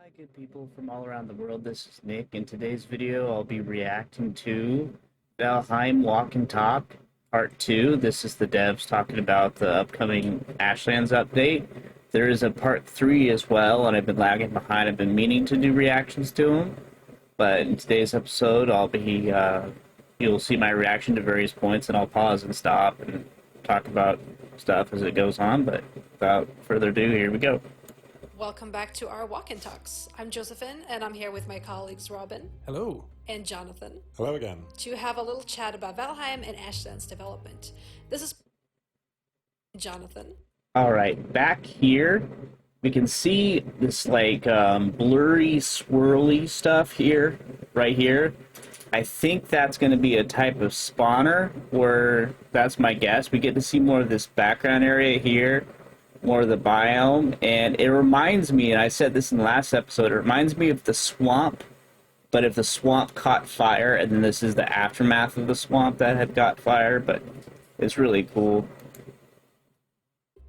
Hi, good people from all around the world. This is Nick. In today's video, I'll be reacting to Valheim Walk and Talk Part 2. This is the devs talking about the upcoming Ashlands update. There is a Part 3 as well, and I've been lagging behind. I've been meaning to do reactions to them, but in today's episode, you'll see my reaction to various points, and I'll pause and stop and talk about stuff as it goes on. But without further ado, here we go. Welcome back to our Walk and Talks. I'm Josephine, and I'm here with my colleagues Robin Hello. and Jonathan Hello again. to have a little chat about Valheim and Ashlands development. This is Jonathan. All right, back here, we can see this blurry, swirly stuff here, right here. I think that's going to be a type of spawner, or that's my guess. We get to see more of this background area here, more of the biome, and it reminds me, and I said this in the last episode, it reminds me of the swamp, but if the swamp caught fire, and then this is the aftermath of the swamp that had got fire, but it's really cool.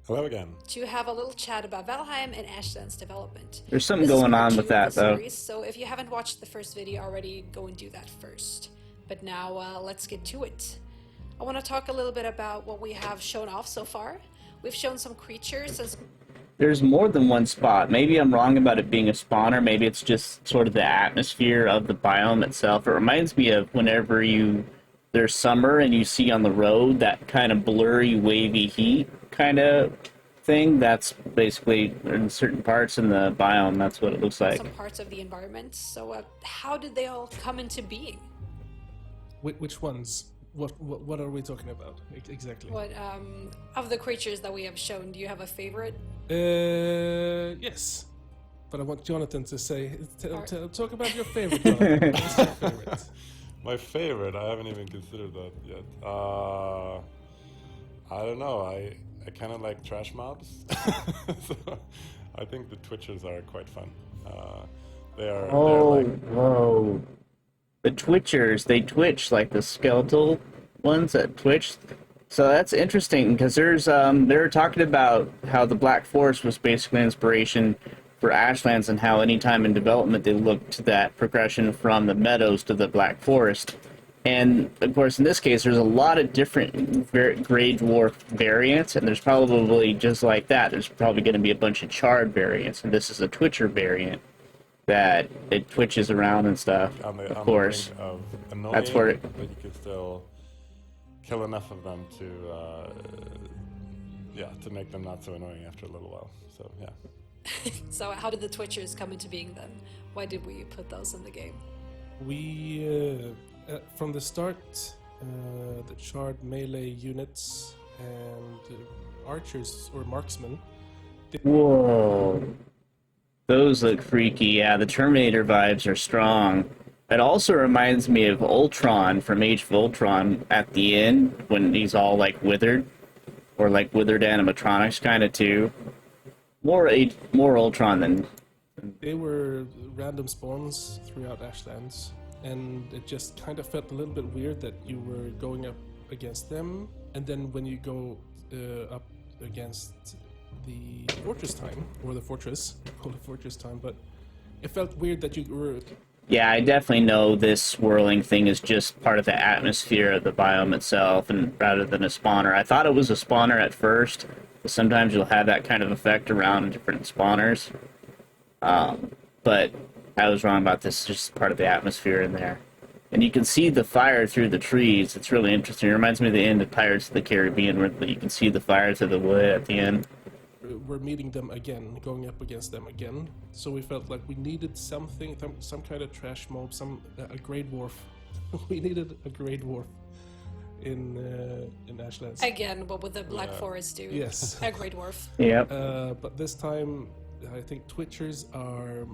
Hello again. To have a little chat about Valheim and Ashlands development. There's something This is going part on two with of that, the though. series, so if you haven't watched the first video already, go and do that first. But now let's get to it. I want to talk a little bit about what we have shown off so far. We've shown some creatures and There's more than one spot. Maybe I'm wrong about it being a spawner. Maybe it's just sort of the atmosphere of the biome itself. It reminds me of whenever there's summer and you see on the road that kind of blurry, wavy heat kind of thing. That's basically in certain parts in the biome. That's what it looks like. some parts of the environment. So how did they all come into being? Which ones? What are we talking about exactly? What of the creatures that we have shown, do you have a favorite? Yes. But I want Jonathan to say, Alright. talk about your favorite. Jonathan. What's your favorite? My favorite, I haven't even considered that yet. I don't know. I kind of like trash mobs, so I think the Twitchers are quite fun. They're like Whoa. The Twitchers, they twitch like the skeletal ones that twitch. So that's interesting because they were talking about how the Black Forest was basically inspiration for Ashlands and how anytime in development they looked to that progression from the meadows to the Black Forest. And of course, in this case, there's a lot of different gray dwarf variants, and there's probably just like that. There's probably going to be a bunch of charred variants, and this is a Twitcher variant that it twitches around and stuff. on Of the course, brink of annoying, That's where it- but you can still kill enough of them to to make them not so annoying after a little while. So yeah. So how did the Twitchers come into being then? Why did we put those in the game? We from the start, the charred melee units and archers or marksmen. Whoa. Those look freaky. Yeah, the Terminator vibes are strong. It also reminds me of Ultron from Age of Ultron at the end when he's all like withered, or like withered animatronics kind of too. More Ultron than. They were random spawns throughout Ashlands, and it just kind of felt a little bit weird that you were going up against them, and then when you go up against the fortress time, or the fortress, call it fortress time, but it felt weird that you were. Yeah, I definitely know this swirling thing is just part of the atmosphere of the biome itself, and rather than a spawner. I thought it was a spawner at first, but sometimes you'll have that kind of effect around different spawners. But I was wrong about this. It's just part of the atmosphere in there. And you can see the fire through the trees. It's really interesting. It reminds me of the end of Pirates of the Caribbean, where you can see the fire through the wood at the end. We're meeting them again, going up against them again. So we felt like we needed something, some kind of trash mob, a grey dwarf. We needed a grey dwarf in Ashlands. Again, what would the Black Yeah. Forest do? Yes. A Grey Dwarf. Yep. But this time, I think Twitchers are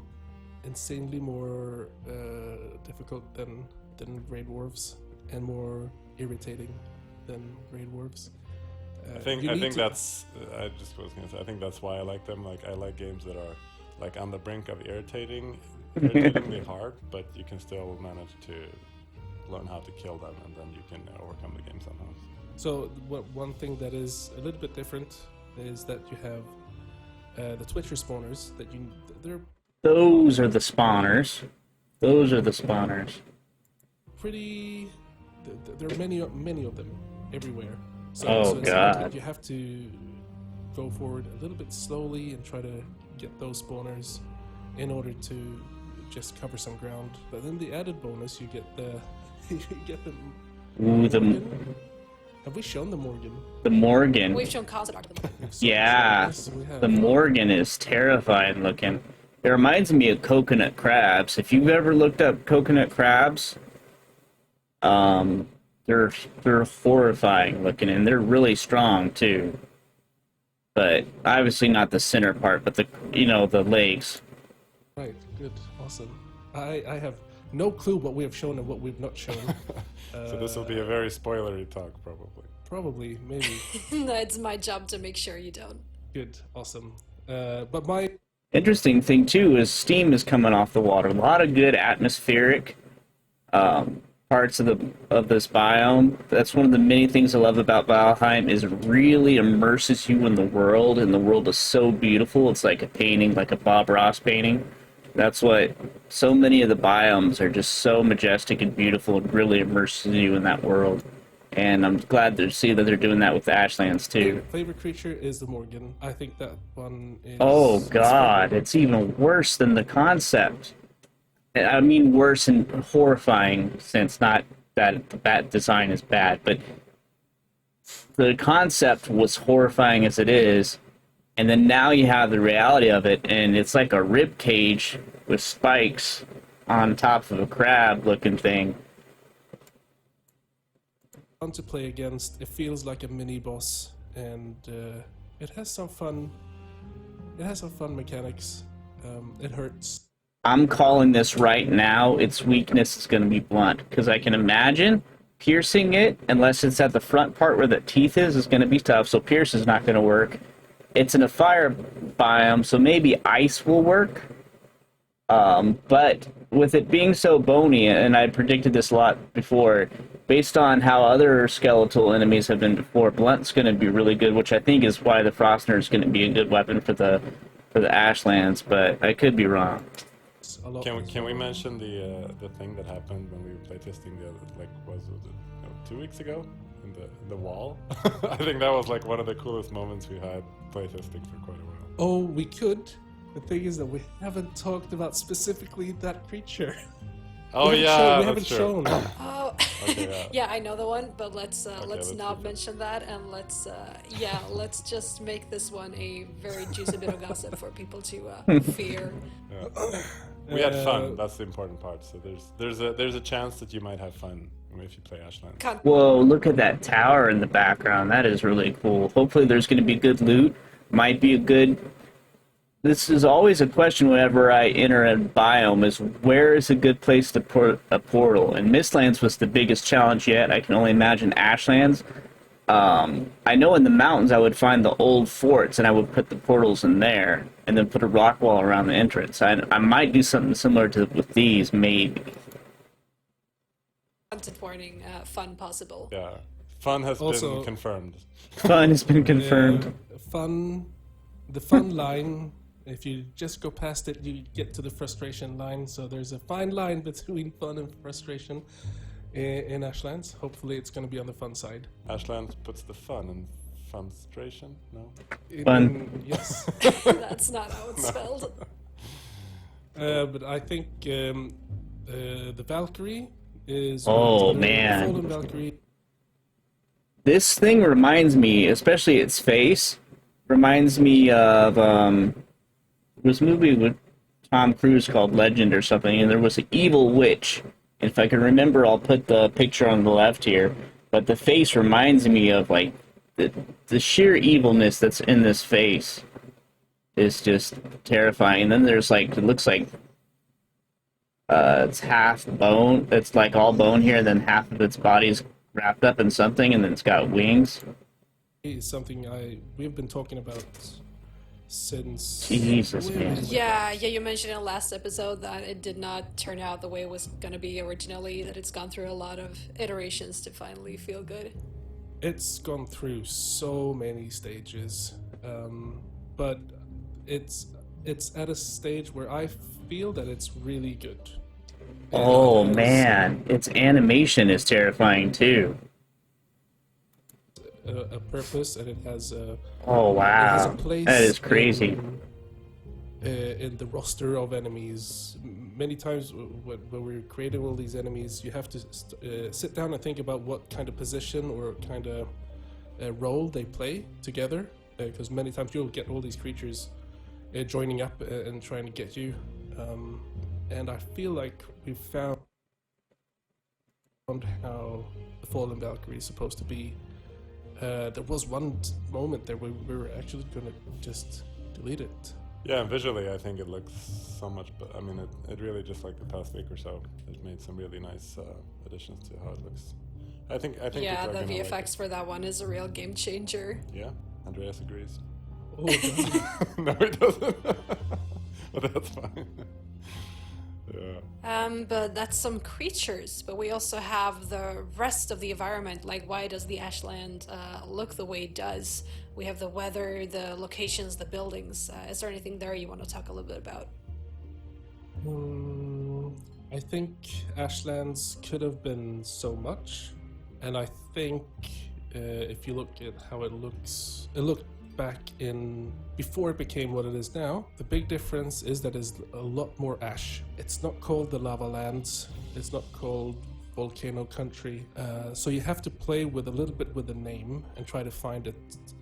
insanely more difficult than Grey Dwarfs, and more irritating than Grey Dwarfs. I think you need to- that's. I just was gonna say. I think that's why I like them. Like I like games that are like on the brink of irritatingly hard, but you can still manage to learn how to kill them, and then you can overcome the game somehow. So one thing that is a little bit different is that you have the Twitcher spawners that they're Those are the spawners. Those are the spawners. Pretty. There are many of them everywhere. So, Oh, so it's God. like you have to go forward a little bit slowly and try to get those spawners in order to just cover some ground. But then the added bonus, you get the you get the Ooh, Morgan. Have we shown the Morgan? the Morgan. We've shown concept art of them. Yeah, Yes, we have. the Morgan is terrifying looking. It reminds me of coconut crabs. If you've ever looked up coconut crabs, they're horrifying looking, and they're really strong too. But obviously not the center part, but the legs. Right, good, awesome. I have no clue what we have shown and what we've not shown. So this will be a very spoilery talk, probably. Probably, maybe. No, it's my job to make sure you don't. Good, awesome. But my Interesting thing too is steam is coming off the water. A lot of good atmospheric parts of this biome. That's one of the many things I love about Valheim is it really immerses you in the world, and the world is so beautiful. It's like a painting, like a Bob Ross painting. That's what so many of the biomes are, just so majestic and beautiful, and really immerses you in that world. And I'm glad to see that they're doing that with the Ashlands too. favorite creature is the Morgan. I think that one is... Oh God, it's even worse than the concept. I mean worse in horrifying sense, not that the bat design is bad, but the concept was horrifying as it is, and then now you have the reality of it, and it's like a rib cage with spikes on top of a crab looking thing. Fun to play against. It feels like a mini boss, and it has some fun. It has some fun mechanics. It hurts. I'm calling this right now. Its weakness is going to be blunt, because I can imagine piercing it, unless it's at the front part where the teeth is going to be tough, so pierce is not going to work. It's in a fire biome, so maybe ice will work. But with it being so bony, and I predicted this a lot before, based on how other skeletal enemies have been before, blunt's going to be really good, which I think is why the Frostner is going to be a good weapon for the Ashlands, but I could be wrong. It's a lot Can we mention the thing that happened when we were playtesting the other, like, was it 2 weeks ago in the wall? I think that was like one of the coolest moments we had playtesting for quite a while. Oh, we could. The thing is that we haven't talked about specifically that creature. Oh we yeah, haven't that's true. shown. Oh, Okay, yeah, I know the one, but let's let's not keep it. mention that, and let's just make this one a very juicy bit of gossip for people to fear. We had fun. That's the important part. So there's a chance that you might have fun if you play Ashlands. Whoa, look at that tower in the background. That is really cool. Hopefully there's going to be good loot. Might be a good... This is always a question whenever I enter a biome, is where is a good place to put a portal? And Mistlands was the biggest challenge yet. I can only imagine Ashlands. I know in the mountains I would find the old forts, and I would put the portals in there, and then put a rock wall around the entrance. I might do something similar to with these, maybe. Content warning, fun possible. Yeah, fun has Also- been confirmed. Fun has been confirmed. The fun line, if you just go past it, you get to the frustration line. So there's a fine line between fun and frustration in Ashlands. Hopefully it's going to be on the fun side. Ashlands puts the fun in frustration. No. Fun. Yes. That's not how it's spelled. But I think the Valkyrie is... Oh, the man. Fallen Valkyrie. This thing reminds me, especially its face, reminds me of this movie with Tom Cruise called Legend or something, and there was an evil witch. And if I can remember, I'll put the picture on the left here. But the face reminds me of like the sheer evilness that's in this face is just terrifying. And then there's like, it looks like it's half bone. It's like all bone here, and then half of its body's wrapped up in something, and then it's got wings. Is something we've been talking about since... Jesus, way man. back. Yeah, you mentioned in the last episode that it did not turn out the way it was gonna be originally, that it's gone through a lot of iterations to finally feel good. It's gone through so many stages, but it's it's at a stage where I feel that it's really good. Oh It has man, its animation is terrifying too. a purpose, and it has a Oh wow, place that is crazy. in the roster of enemies. Many times when we're creating all these enemies, you have to sit down and think about what kind of position or kind of role they play together, because many times you'll get all these creatures joining up and trying to get you. And I feel like we've found how the Fallen Valkyrie is supposed to be. There was one moment there where we were actually going to just delete it. Yeah, and visually I think it looks so much I mean, it really, just like the past week or so, it made some really nice additions to how it looks. I think Yeah, people are the gonna VFX like it. for that one is a real game changer. Yeah, Andreas agrees. Oh, God. No, it doesn't. But that's fine. Yeah. But that's some creatures, but we also have the rest of the environment. Like, why does the Ashland look the way it does? We have the weather, the locations, the buildings. Is there anything there you want to talk a little bit about? I think Ashlands could have been so much, and I think if you look at how it looked back in before it became what it is now. The big difference is that it's a lot more ash. It's not called the Lava Lands. It's not called Volcano Country. So you have to play with a little bit with the name and try to find it,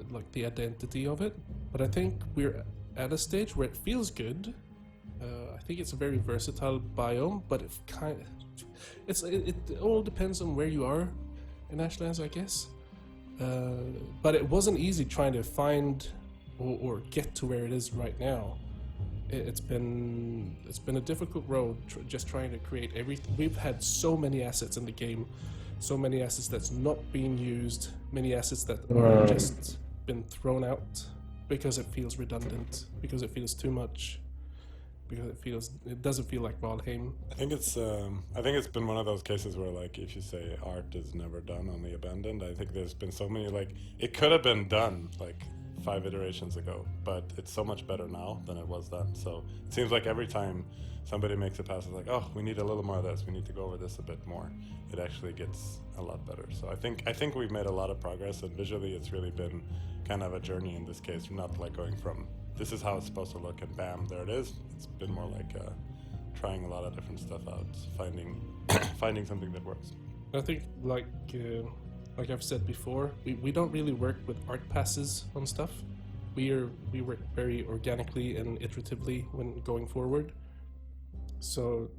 like the identity of it. But I think we're at a stage where it feels good. I think it's a very versatile biome, but it all depends on where you are in Ashlands, I guess. But it wasn't easy trying to find or get to where it is right now. It's been a difficult road just trying to create everything. We've had so many assets in the game, so many assets that's not being used, many assets that are just been thrown out because it feels redundant, because it feels too much, because it doesn't feel like Valheim. I think it's been one of those cases where, like, if you say art is never done, only abandoned, I think there's been so many, like, it could have been done like 5 iterations ago, but it's so much better now than it was then. So it seems like every time somebody makes a pass, it's like, oh, we need a little more of this, we need to go over this a bit more. It actually gets a lot better. So I think we've made a lot of progress, and visually it's really been kind of a journey in this case, not like going from this is how it's supposed to look and bam, there it is. It's been more like trying a lot of different stuff out, finding something that works. I think, like I've said before, we don't really work with art passes on stuff. We work very organically and iteratively when going forward. So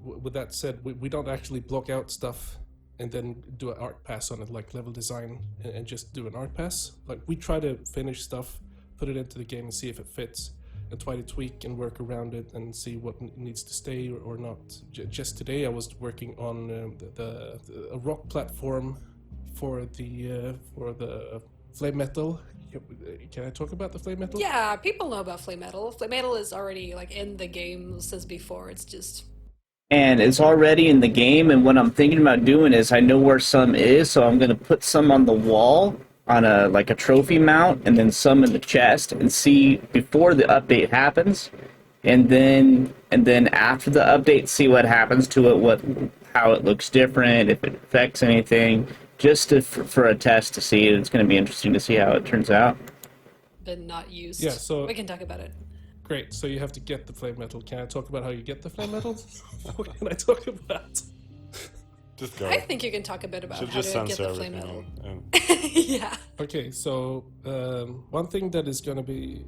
with that said, we don't actually block out stuff and then do an art pass on it, like level design, and just do an art pass. Like, we try to finish stuff, put it into the game and see if it fits, and try to tweak and work around it and see what needs to stay or not. Just today I was working on a rock platform for the flame metal. Can I talk about the flame metal? Yeah, people know about flame metal. Flame metal is already like in the game since before. It's just And it's already in the game, and what I'm thinking about doing is I know where some is, so I'm going to put some on the wall on a trophy mount, and then some in the chest, and see before the update happens, and then after the update, see what happens to it, how it looks different, if it affects anything, just for a test to see. It's going to be interesting to see how it turns out. been not used. Yeah, so we can talk about it. Great. So you have to get the flame metal. Can I talk about how you get the flame metal? What can I talk about? Just go. I think you can talk a bit about Should how just to get censor the flame metal. everything. Yeah. Okay, so one thing that is going to be...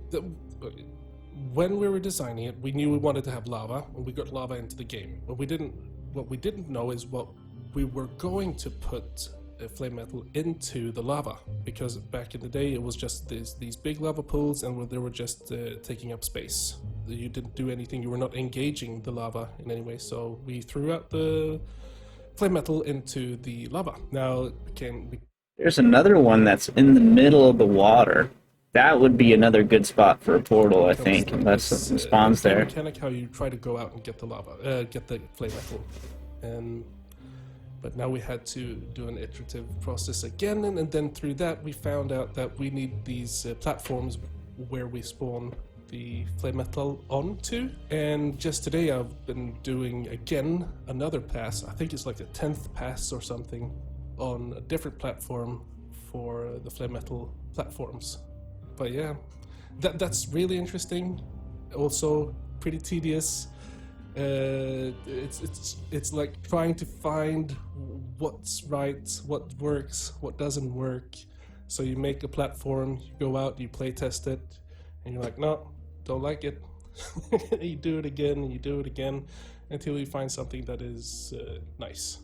when we were designing it, we knew we wanted to have lava, and we got lava into the game. What we didn't know is what we were going to put flame metal into the lava, because back in the day it was just these big lava pools, and they were just taking up space. You didn't do anything, you were not engaging the lava in any way, so we threw out the flame metal into the lava. Now it became... There's another one that's in the middle of the water. That would be another good spot for a portal, I think, unless it spawns there. Mechanic how you try to go out and get the lava, get the flame metal, but now we had to do an iterative process again, and then through that we found out that we need these platforms where we spawn the flame metal onto. And just today I've been doing again another pass. I think it's like the 10th pass or something on a different platform for the flame metal platforms. But yeah, that's really interesting. Also pretty tedious. It's like trying to find what's right, what works, what doesn't work. So you make a platform, you go out, you play test it, and you're like, no, don't like it. You do it again, and you do it again, until you find something that is nice.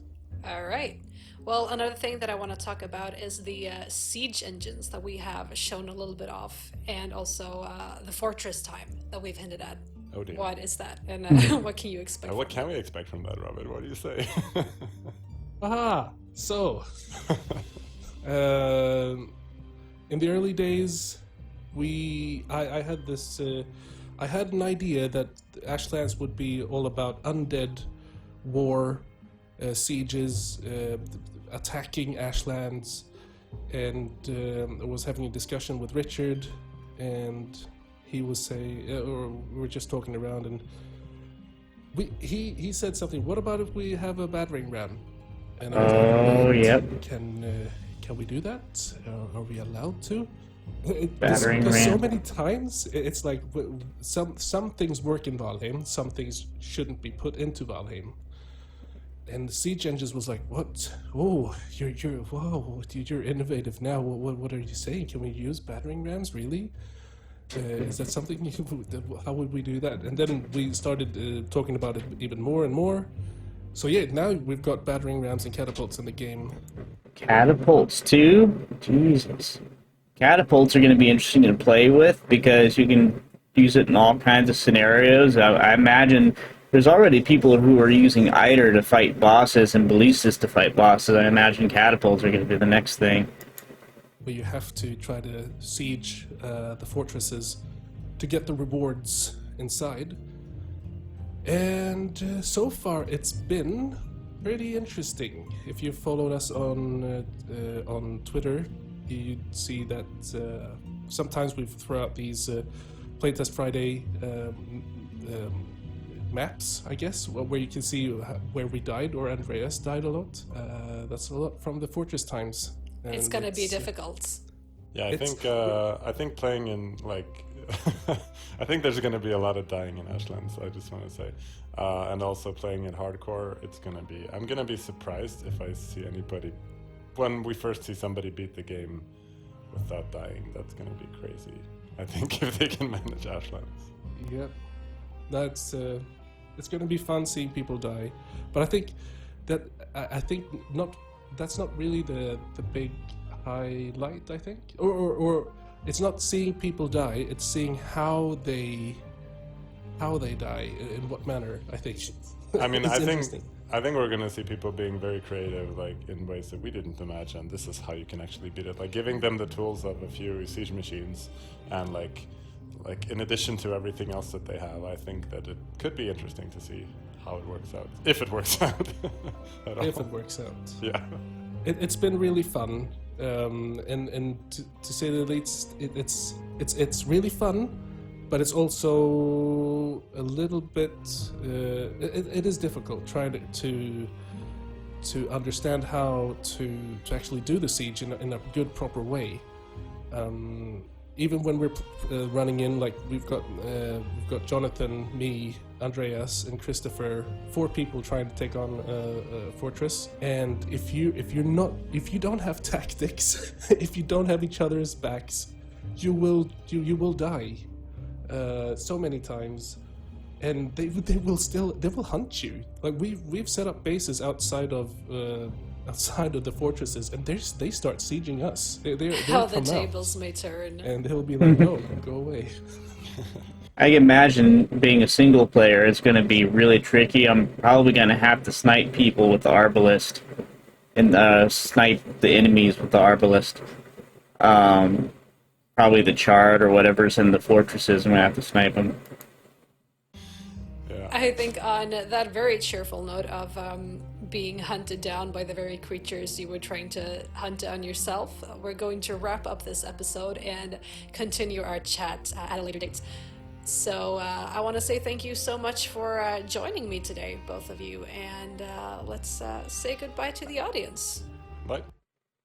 All right. Well, another thing that I want to talk about is the siege engines that we have shown a little bit of, and also the fortress time that we've hinted at. Oh dear. What is that, and what can you expect? What from can we expect from that, Robert? What do you say? So, in the early days, I had this, I had an idea that Ashlands would be all about undead war, sieges, attacking Ashlands, and I was having a discussion with Richard, and he was saying, or we were just talking around, and he said something. What about if we have a battering ram? And I was like, yep. Can we do that? Are we allowed to? Battering Because so ram. many times it's like some things work in Valheim, some things shouldn't be put into Valheim. And the siege engines was like, what? Oh, you're innovative now. What are you saying? Can we use battering rams? Really? Is that something? How would we do that? And then we started talking about it even more and more. So yeah, now we've got battering rams and catapults in the game. Catapults too? Jesus. Catapults are going to be interesting to play with because you can use it in all kinds of scenarios. I imagine there's already people who are using Eider to fight bosses and ballistas to fight bosses. I imagine catapults are going to be the next thing. Where you have to try to siege the fortresses to get the rewards inside. And so far it's been pretty interesting. If you followed us on Twitter, you'd see that sometimes we throw out these Playtest Friday maps, I guess, where you can see where we died, or Andreas died a lot. That's a lot from the Fortress times. It's gonna be difficult. Yeah, I think playing in like I think there's going to be a lot of dying in Ashlands. I just want to say, and also playing in hardcore, it's going to be. I'm going to be surprised if I see anybody when we first see somebody beat the game without dying. That's going to be crazy. I think if they can manage Ashlands. Yep, that's it's going to be fun seeing people die, but I think that that's not really the big highlight. I think, or it's not seeing people die; it's seeing how they die, in what manner. I think. I mean, It's I think interesting. we're gonna see people being very creative, like in ways that we didn't imagine. This is how you can actually beat it, like giving them the tools of a few siege machines, and like in addition to everything else that they have, I think that it could be interesting to see how it works out, if it works out. At all. If it works out. Yeah. It's been really fun, and to say the least, it's really fun, but it's also a little bit. It is difficult trying to understand how to actually do the siege in a good, proper way. Even when we're running in, like we've got Jonathan, me, Andreas, and Christopher, 4 people trying to take on a fortress. And if you don't have tactics, if you don't have each other's backs, you will die so many times, and they will hunt you. Like we've set up bases outside of the fortresses, and they start sieging us. They'll How the come out, tables may turn. and they'll be like, "No, go away." I can imagine being a single player is going to be really tricky. I'm probably going to have to snipe people with the arbalist and snipe the enemies with the arbalist. Probably the chard or whatever's in the fortresses. I'm going to have to snipe them. Yeah. I think on that very cheerful note of being hunted down by the very creatures you were trying to hunt down yourself, we're going to wrap up this episode and continue our chat at a later date. So I want to say thank you so much for joining me today, both of you, and let's say goodbye to the audience. Bye.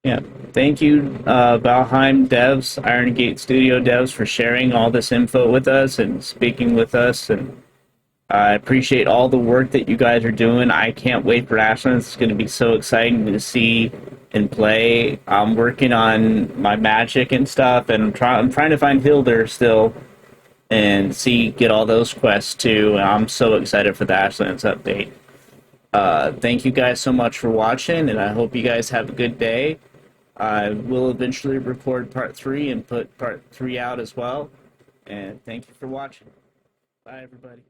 Yeah. Thank you, Valheim devs, Iron Gate Studio devs, for sharing all this info with us and speaking with us. And I appreciate all the work that you guys are doing. I can't wait for Ashlands. It's going to be so exciting to see and play. I'm working on my magic and stuff, and I'm trying to find Hilder still and get all those quests too. And I'm so excited for the Ashlands update. Thank you guys so much for watching, and I hope you guys have a good day. I will eventually record part 3 and put part 3 out as well. And thank you for watching. Bye, everybody.